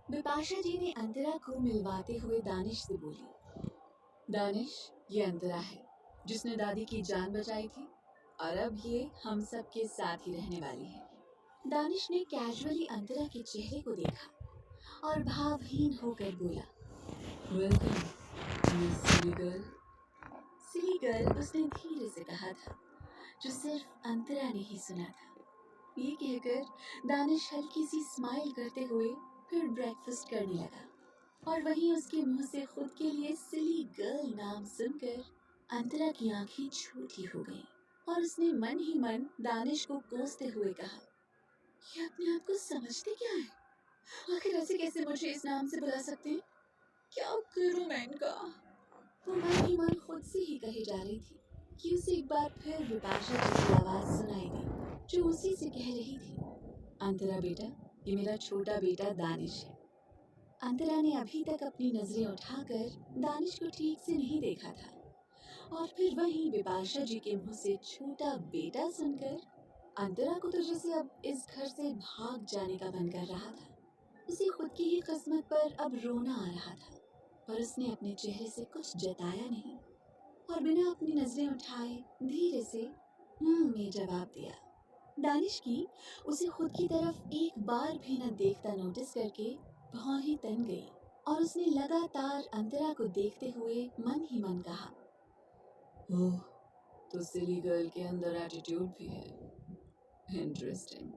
बिपाशा जी ने अंतरा को मिलवाते हुए दानिश से बोली, दानिश, ये अंतरा है जिसने दादी की जान बचाई थी और अब ये हम सब के साथ ही रहने वाली है। दानिश ने कैजुअली अंतरा के चेहरे को देखा और भावहीन होकर बोला, welcome miss silly girl. Silly girl उसने धीरे से कहा था, जो सिर्फ अंतरा ने ही सुना था। ये कहकर दानिश हल्की सी स्माइल करते हुए फिर ब्रेकफास्ट करने लगा और वहीं उसके मुंह से खुद के लिए सिली गर्ल नाम सुनकर अंतरा की आंखें छोटी हो गईं और उसने मन ही मन दानिश को कोसते हुए कहा, ये अपने आप को समझते क्या है? आखिर ऐसे कैसे मुझे इस नाम से बुला सकते हैं? क्या करूं मैं इनका? वो मन ही मन खुद से ही कहे जा रही थी कि उसे एक बार फिर विपाशा जी की आवाज सुनाई दी, जो उसी से कह रही थी, अंतरा बेटा, ये मेरा छोटा बेटा दानिश है। अंतरा ने अभी तक अपनी नजरें उठाकर दानिश को ठीक से नहीं देखा था और फिर वहीं विपाशा जी के मुंह से छोटा बेटा सुनकर अंतरा को तो जैसे अब इस घर से भाग जाने का मन कर रहा था। उसे खुद की ही किस्मत पर अब रोना आ रहा था, पर उसने अपने चेहरे से कुछ जताया नहीं और बिना अपनी नजरें उठाए धीरे से में जवाब दिया। दानिश की उसे खुद की तरफ एक बार भी न देखता नोटिस करके भौं ही तन गई और उसने लगातार अंतरा को देखते हुए मन ही मन कहा, ओह, तो सिली गर्ल के अंदर एटीट्यूड भी है, इंटरेस्टिंग।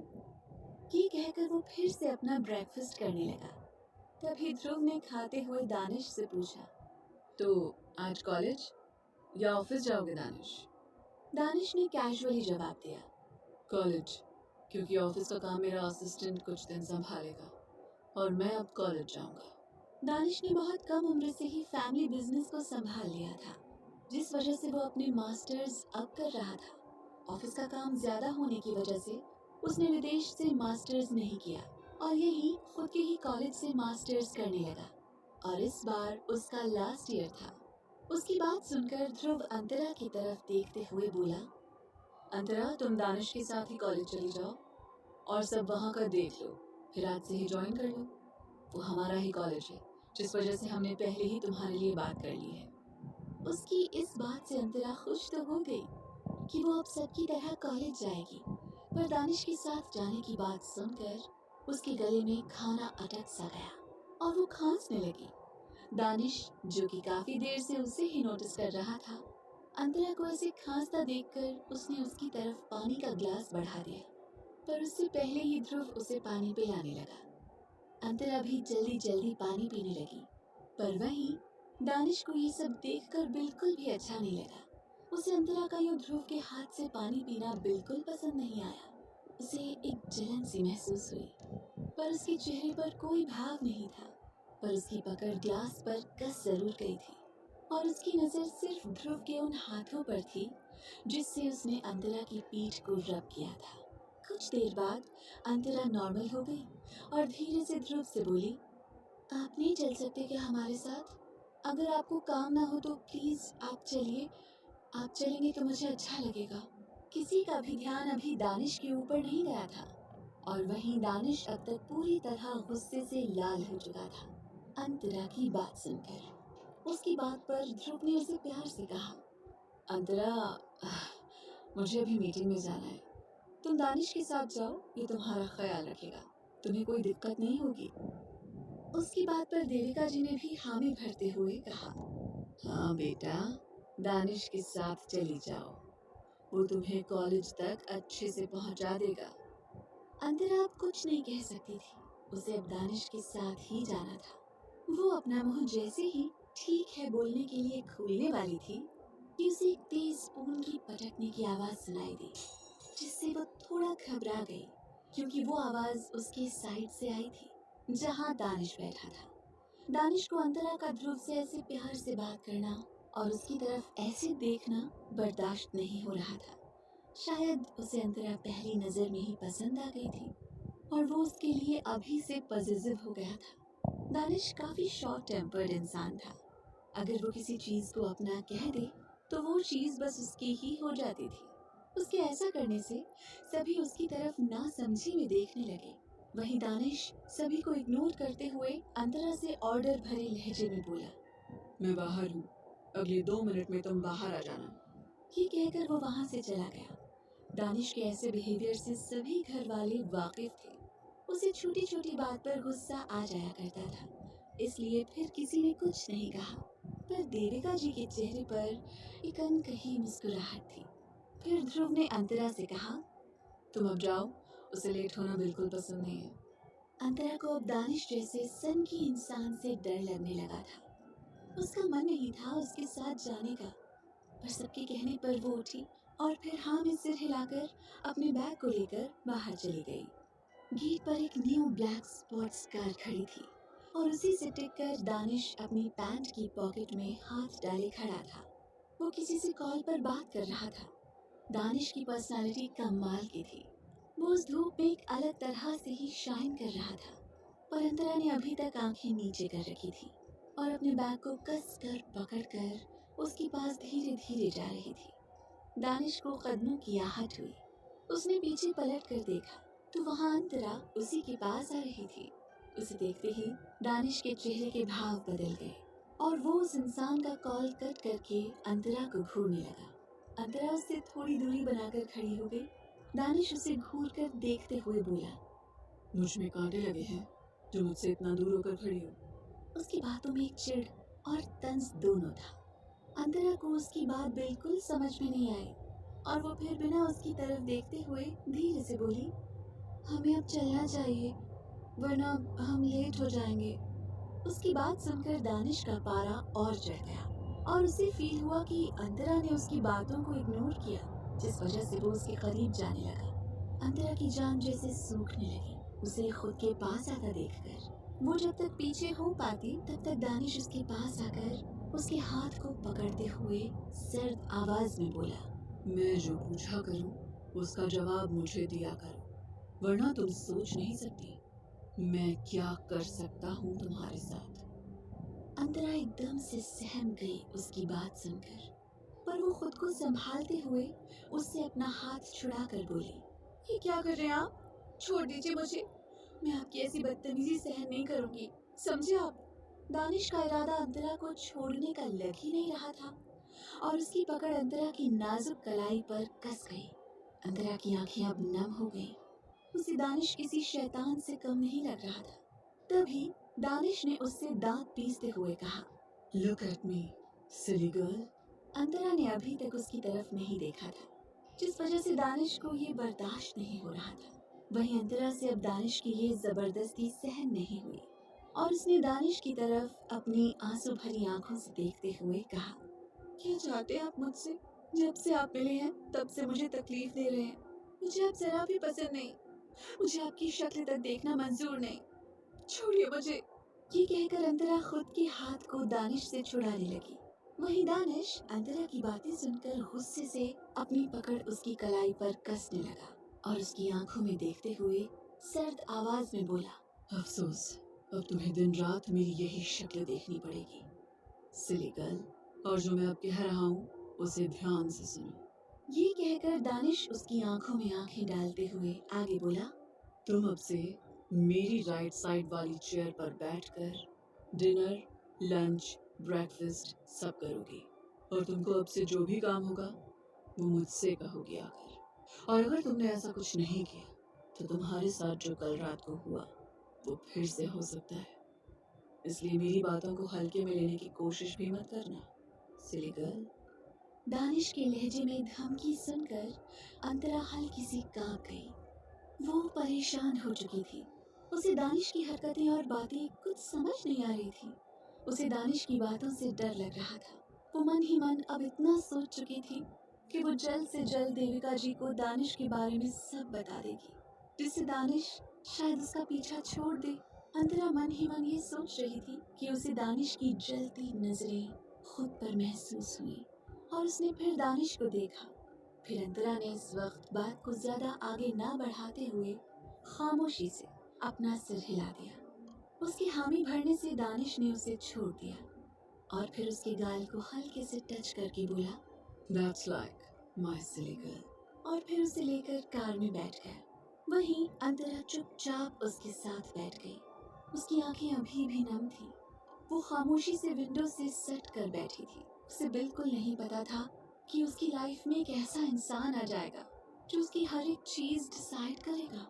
ये कहकर वो फिर से अपना ब्रेकफास्ट करने लगा। तभी ध्रुव ने खाते हुए दानिश से पूछा, तो आज कॉलेज या ऑफिस जाओगे दानिश? दानिश ने कैजुअली जवाब दिया, कॉलेज, क्योंकि ऑफिस का काम मेरा असिस्टेंट कुछ दिन संभालेगा और मैं अब कॉलेज जाऊंगा। दानिश ने बहुत कम उम्र से ही फैमिली बिजनेस को संभाल लिया था, जिस वजह से वो अपने मास्टर्स अब कर रहा था। ऑफिस का काम ज्यादा होने की वजह से उसने विदेश से मास्टर्स नहीं किया और यही खुद के ही कॉलेज से मास्टर्स करने लगा और इस बार उसका लास्ट ईयर था। उसकी बात सुनकर ध्रुव अंतरा की तरफ देखते हुए बोला, अंतरा, तुम दानिश के साथ ही कॉलेज चली जाओ और सब वहाँ का देख लो, फिर आज से ही ज्वाइन कर लो। वो हमारा ही कॉलेज है, जिस वजह से हमने पहले ही तुम्हारे लिए बात कर ली है। उसकी इस बात से अंतरा खुश तो हो गई कि वो अब सबकी तरह कॉलेज जाएगी, पर दानिश के साथ जाने की बात सुनकर उसके गले में खाना अटक सा गया और वो खांसने लगी। दानिश, जो कि काफी देर से उसे ही नोटिस कर रहा था, अंतरा को ऐसे खांसता देखकर उसने उसकी तरफ पानी का गिलास बढ़ा दिया, पर उससे पहले ही ध्रुव उसे पानी पिलाने लगा। अंतरा भी जल्दी जल्दी पानी पीने लगी, पर वहीं दानिश को ये सब देखकर बिल्कुल भी अच्छा नहीं लगा। उसे अंतरा का यूं ध्रुव के हाथ से पानी पीना बिल्कुल पसंद नहीं आया। उसे एक जलन सी महसूस हुई, पर उसके चेहरे पर कोई भाव नहीं था। पर उसकी पकड़ ग्लास पर कस जरूर गई थी और उसकी नजर सिर्फ ध्रुव के उन हाथों पर थी जिससे उसने अंतरा की पीठ को रब किया था। कुछ देर बाद अंतरा नॉर्मल हो गई और धीरे से ध्रुव से बोली, आप नहीं चल सकते क्या हमारे साथ? अगर आपको काम ना हो तो प्लीज आप चलिए। आप चलेंगे तो मुझे अच्छा लगेगा। किसी का भी ध्यान अभी दानिश के ऊपर नहीं गया था और वहीं दानिश अब तक पूरी तरह गुस्से से लाल हो चुका था अंतरा की बात सुनकर। उसकी बात पर ध्रुव ने उसे प्यार से कहा, अंतरा, मुझे अभी मीटिंग में जाना है, तुम दानिश के साथ जाओ, ये तुम्हारा ख्याल रखेगा, तुम्हें कोई दिक्कत नहीं होगी। उसकी बात पर देविका जी ने भी हामी भरते हुए कहा, हाँ बेटा, दानिश के साथ चली जाओ, वो तुम्हें कॉलेज तक अच्छे से पहुंचा देगा। अंतरा अब कुछ नहीं कह सकती थी, उसे अब दानिश के साथ ही जाना था। वो अपना मुंह जैसे ही ठीक है बोलने के लिए खोलने वाली थी कि उसे एक तेज स्पून की पटकने की आवाज सुनाई दी, जिससे वो थोड़ा घबरा गई, क्योंकि वो आवाज उसके साइड से आई थी जहां दानिश बैठा था। दानिश को अंतरा का ध्रुव से ऐसे प्यार से बात करना और उसकी तरफ ऐसे देखना बर्दाश्त नहीं हो रहा था। शायद उसे अंतरा पहली नजर में ही पसंद आ गई थी और वो उसके लिए अभी से पॉजिटिव हो गया था। दानिश काफी शॉर्ट टेम्पर्ड इंसान था। अगर वो किसी चीज को अपना कह दे तो वो चीज बस उसकी ही हो जाती थी। उसके ऐसा करने से सभी उसकी तरफ ना समझी में देखने लगे वहीं दानिश सभी को इग्नोर करते हुए अंतरा से ऑर्डर भरे लहजे में बोला, मैं बाहर हूँ, अगले 2 मिनट में तुम बाहर आ जाना। ये कहकर वो वहां से चला गया। दानिश के ऐसे बिहेवियर से सभी घर वाले वाकिफ थे। उसे छोटी छोटी बात पर गुस्सा आ जाया करता था, इसलिए फिर किसी ने कुछ नहीं कहा। पर देविका जी के चेहरे पर एक अनकही मुस्कुराहट थी। फिर ध्रुव ने अंतरा से कहा, तुम अब जाओ, उसे लेट होना बिल्कुल पसंद नहीं है। अंतरा को अब दानिश जैसे सनकी इंसान से डर लगने लगा था। उसका मन नहीं था उसके साथ जाने का, पर सबके कहने पर वो उठी और फिर हाँ में सिर हिलाकर अपने बैग को लेकर बाहर चली गई। गेट पर एक न्यू ब्लैक स्पॉट्स कार खड़ी थी और उसी से टिककर दानिश अपनी पैंट की पॉकेट में हाथ डाले खड़ा था। वो किसी से कॉल पर बात कर रहा था। दानिश की पर्सनालिटी कमाल की थी। वो उस धूप में एक अलग तरह से ही शाइन कर रहा था। पर अंतरा ने अभी तक आंखें नीचे कर रखी थी और अपने बैग को कस कर पकड़ कर उसके पास धीरे धीरे जा रही थी। दानिश को कदमों की आहट हुई। उसने पीछे पलट कर देखा तो वहाँ अंतरा उसी के पास आ रही थी। उसे देखते ही दानिश के चेहरे के भाव बदल गए और वो उस इंसान का कॉल कट करके अंतरा को घूरने लगा। अंतरा उससे थोड़ी दूरी बनाकर खड़ी हो गई। दानिश उसे घूर कर देखते हुए बोला, मुझ में कांटे लगे हैं जो मुझसे इतना दूर होकर खड़ी हो। उसकी बातों में एक चिढ़ और तंज दोनों था। अंतरा को उसकी बात बिल्कुल समझ में नहीं आई और वो फिर बिना उसकी तरफ देखते हुए धीरे से बोली, हमें अब चलना चाहिए वरना हम लेट हो जाएंगे। उसकी बात सुनकर दानिश का पारा और चढ़ गया और उसे फील हुआ कि अंतरा ने उसकी बातों को इग्नोर किया, जिस वजह से वो उसके करीब जाने लगा। अंतरा की जान जैसे सूखने लगी उसे खुद के पास आता देखकर। वो जब तक पीछे हो पाती तब तक दानिश उसके पास आकर उसके हाथ को पकड़ते हुए सर्द आवाज में बोला, मैं जो पूछा करूं उसका जवाब मुझे दिया करो, वरना तुम सोच नहीं सकती मैं क्या कर सकता हूँ तुम्हारे साथ। अंतरा एकदम से सहम गई उसकी बात सुनकर, पर वो खुद को संभालते हुए उससे अपना हाथ छुड़ाकर बोली, ये क्या कर रहे हैं आप? छोड़ दीजिए मुझे, मैं आपकी ऐसी बदतमीजी सहन नहीं करूंगी, समझे आप? दानिश का इरादा अंतरा को छोड़ने का लग ही नहीं रहा था और उसकी पकड़ अंतरा की नाजुक कलाई पर कस गई। अंतरा की आंखें अब नम हो गईं। उसे दानिश किसी शैतान से कम नहीं लग रहा था। तभी दानिश ने उससे दांत पीसते हुए कहा, look at me silly girl. Antara ने अभी तक उसकी तरफ नहीं देखा था, जिस वजह से दानिश को ये बर्दाश्त नहीं हो रहा था। वहीं अंतरा से अब दानिश की ये जबरदस्ती सहन नहीं हुई और उसने दानिश की तरफ अपनी आंसू भरी आंखों से देखते हुए कहा, क्या चाहते हैं आप मुझसे? जब से आप मिले हैं तब से मुझे तकलीफ दे रहे हैं। मुझे आप जरा भी पसंद नहीं, मुझे आपकी शक्ल तक देखना मंजूर नहीं, छोड़िए मुझे। ये कहकर अंतरा खुद के हाथ को दानिश से छुड़ाने लगी। वहीं दानिश अंतरा की बातें सुनकर गुस्से से अपनी पकड़ उसकी कलाई पर कसने लगा और उसकी आंखों में देखते हुए सर्द आवाज में बोला, अफसोस अब तुम्हें दिन रात मेरी यही शक्ल देखनी पड़ेगी सिली गर्ल, और जो मैं अब कह रहा हूँ उसे ध्यान से सुनो। ये कहकर दानिश उसकी आंखों में आंखें डालते हुए आगे बोला, तुम अब से मेरी राइट साइड वाली चेयर पर बैठकर डिनर, लंच, ब्रेकफास्ट सब करोगी और तुमको अब से जो भी काम होगा वो मुझसे कहोगी आकर। और अगर तुमने ऐसा कुछ नहीं किया तो तुम्हारे साथ जो कल रात को हुआ वो फिर से हो सकता है, इसलिए मेरी बातों को हल्के में लेने की कोशिश भी मत करना सिली गर्ल। दानिश के लहजे में धमकी सुनकर अंतरा हल्की सी कांप गई। वो परेशान हो चुकी थी। उसे दानिश की हरकतें और बातें कुछ समझ नहीं आ रही थी। उसे दानिश की बातों से डर लग रहा था। वो मन ही मन अब इतना सोच चुकी थी कि वो जल्द से जल्द देविका जी को दानिश के बारे में सब बता देगी, जिससे दानिश शायद उसका पीछा छोड़ दे। अंतरा मन ही मन ये सोच रही थी कि उसे दानिश की जलती नजरें खुद पर महसूस हुई और उसने फिर दानिश को देखा। फिर अंतरा ने इस वक्त बात को ज्यादा आगे ना बढ़ाते हुए खामोशी से अपना सिर हिला दिया। उसकी हामी भरने से दानिश ने उसे छोड़ दिया और फिर उसके गाल को हल्के से टच करके बोला, That's like my silly girl. और फिर उसे लेकर कार में बैठ गया। वहीं अंतरा चुपचाप उसके साथ बैठ गई। उसकी आंखें अभी भी नम थीं। वो खामोशी से विंडो से सट कर बैठी थी। उसे बिल्कुल नहीं पता था कि उसकी लाइफ में एक ऐसा इंसान आ जाएगा जो उसकी हर एक चीज डिसाइड करेगा।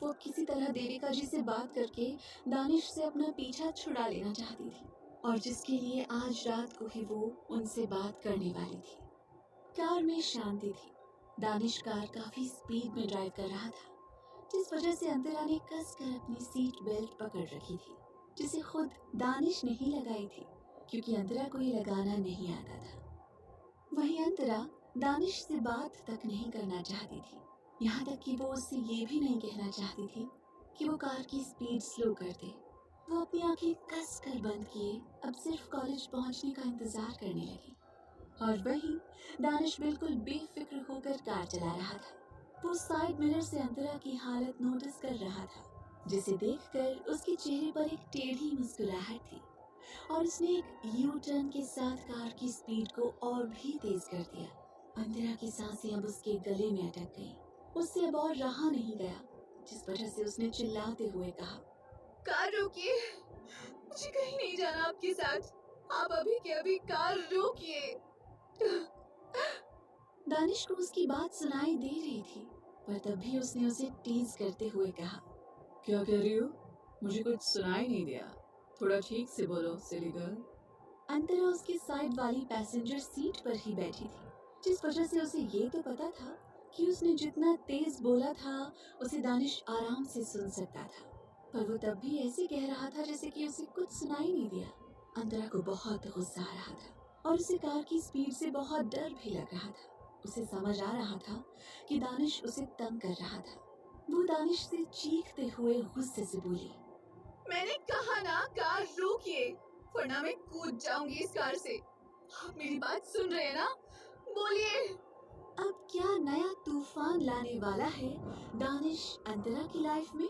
वो अब किसी तरह देविका जी से बात करके दानिश से अपना पीछा छुड़ा लेना चाहती थी, और जिसके लिए आज रात को ही वो उनसे बात करने वाली थी। कार में शांति थी। दानिश कार काफी स्पीड में ड्राइव कर रहा था, जिस वजह से अंतरा ने कसकर अपनी सीट बेल्ट पकड़ रखी थी, जिसे खुद दानिश नहीं लगाई थी क्योंकि अंतरा को ये लगाना नहीं आता था। वहीं अंतरा दानिश से बात तक नहीं करना चाहती थी, यहाँ तक कि वो उससे ये भी नहीं कहना चाहती थी कि वो कार की स्पीड स्लो कर दे। वो अपनी आंखें कसकर बंद किए अब सिर्फ कॉलेज पहुंचने का इंतजार करने लगी। और वहीं दानिश बिल्कुल बेफिक्र होकर कार चला रहा था। वो साइड मिरर से अंतरा की हालत नोटिस कर रहा था, जिसे देखकर उसके चेहरे पर एक टेढ़ी मुस्कुराहट थी, और उसने एक यू टर्न के साथ कार की स्पीड को और भी तेज कर दिया। अंतरा की सांसें अब उसके गले में अटक गईं। उससे अब और रहा नहीं गया, जिस वजह से उसने चिल्लाते हुए कहा, कार रोकिए, मुझे कहीं नहीं जाना आपके साथ। आप अभी के अभी कार रोकिए। दानिश को उसकी बात सुनाई दे रही थी, पर तब भी उसने उसे टीज करते हुए कहा, क्या कह रही हो? मुझे कुछ सुनाई नहीं दिया। थोड़ा ठीक से बोलो सिली गर्ल। अंतरा उसकी साइड वाली पैसेंजर सीट पर ही बैठी थी, जिस वजह से उसे ये तो पता था कि उसने जितना तेज बोला था उसे दानिश आराम से सुन सकता था, पर वो तब भी ऐसे कह रहा था जैसे कि उसे कुछ सुनाई नहीं दिया। अंतरा को बहुत गुस्सा आ रहा था और उसे कार की स्पीड से बहुत डर भी लग रहा था। उसे समझ आ रहा था कि दानिश उसे तंग कर रहा था। वो दानिश से चीखते हुए गुस्से से बोली, मैंने कहा ना कार रोकिए, वरना मैं कूद जाऊंगी इस कार से। आप मेरी बात सुन रहे हैं ना? बोलिए। अब क्या नया तूफान लाने वाला है दानिश अंतरा की लाइफ में?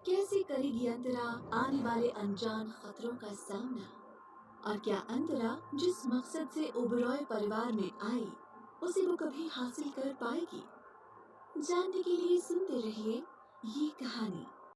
कैसे करेगी अंतरा आने वाले अनजान खतरों का सामना? और क्या अंतरा जिस मकसद से ओबरॉय परिवार में आई उसे वो कभी हासिल कर पाएगी? जानने के लिए सुनते रहिए ये कहानी।